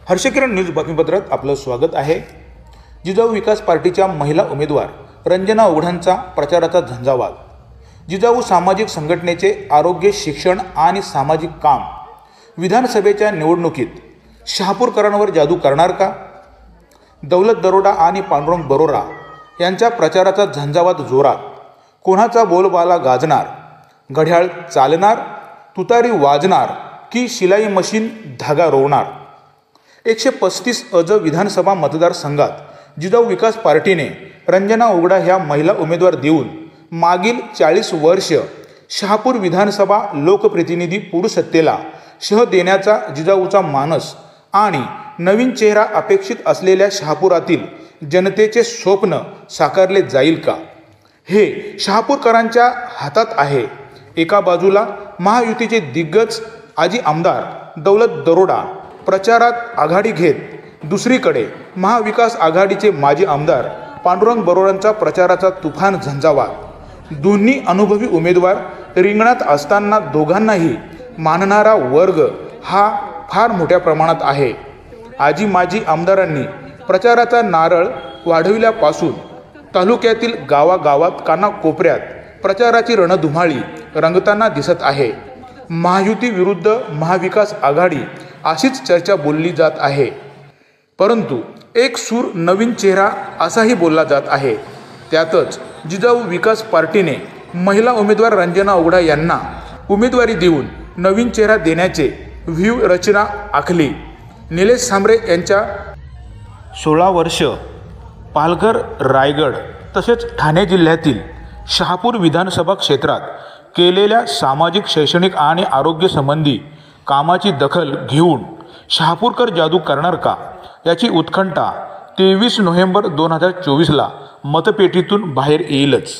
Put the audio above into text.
हर्षकिरण news बातमीपत्रात आपलं स्वागत आहे। जिजाऊ विकास पार्टीच्या महिला उमेदवार रंजना ओढांचा प्रचाराचा झंझावात। जिजाऊ सामाजिक संघटनेचे आरोग्य, शिक्षण आणि सामाजिक काम विधानसभेच्या निवडणुकीत शहापूरकरांवर जादू करणार का? दौलत दरोडा आणि पांडुरंग बरोरा यांच्या प्रचाराचा झंझावात जोरात। कोणाचा बोलबाला गाजणार? घड्याळ चालणार, तुतारी वाजणार की शिलाई मशीन धागा रोवणार? 135 अज विधानसभा मतदारसंघात जिजाऊ विकास पार्टीने रंजना ओगडा ह्या महिला उमेदवार देऊन मागील 40 वर्ष शहापूर विधानसभा लोकप्रतिनिधी पुढसत्तेला शह देण्याचा जिजाऊचा मानस आणि नवीन चेहरा अपेक्षित असलेल्या शहापुरातील जनतेचे स्वप्न साकारले जाईल का, हे शहापूरकरांच्या हातात आहे। एका बाजूला महायुतीचे दिग्गज आजी आमदार दौलत दरोडा प्रचारात आघाडी घेत, दुसरीकडे महाविकास आघाडीचे माजी आमदार पांडुरंग बरोरांचा प्रचाराचा तुफान झंझावात। दोन्ही अनुभवी उमेदवार रिंगणात असताना दोघांनाही मानणारा वर्ग हा फार मोठ्या प्रमाणात आहे। आजी माजी आमदारांनी प्रचाराचा नारळ वाढविल्यापासून तालुक्यातील गावागावात कानाकोपऱ्यात प्रचाराची रणधुमाळी रंगताना दिसत आहे। महायुती विरुद्ध महाविकास आघाडी अशीच चर्चा बोलली जात आहे, परंतु एक सूर नवीन चेहरा असाही बोलला जात आहे। त्यातच जिजाऊ विकास पार्टीने महिला उमेदवार रंजना ओगडा यांना उमेदवारी देऊन नवीन चेहरा देण्याचे व्यूह रचना आखली। निलेश सांबरे यांच्या 16 वर्ष पालघर, रायगड तसेच ठाणे जिल्ह्यातील शहापूर विधानसभा क्षेत्रात केलेल्या सामाजिक, शैक्षणिक आणि आरोग्य संबंधी कामाची दखल घेऊन शहापूरकर जादू करणार का, याची उत्कंठा 23 नोव्हेंबर 2024ला मतपेटीतून बाहेर येईलच।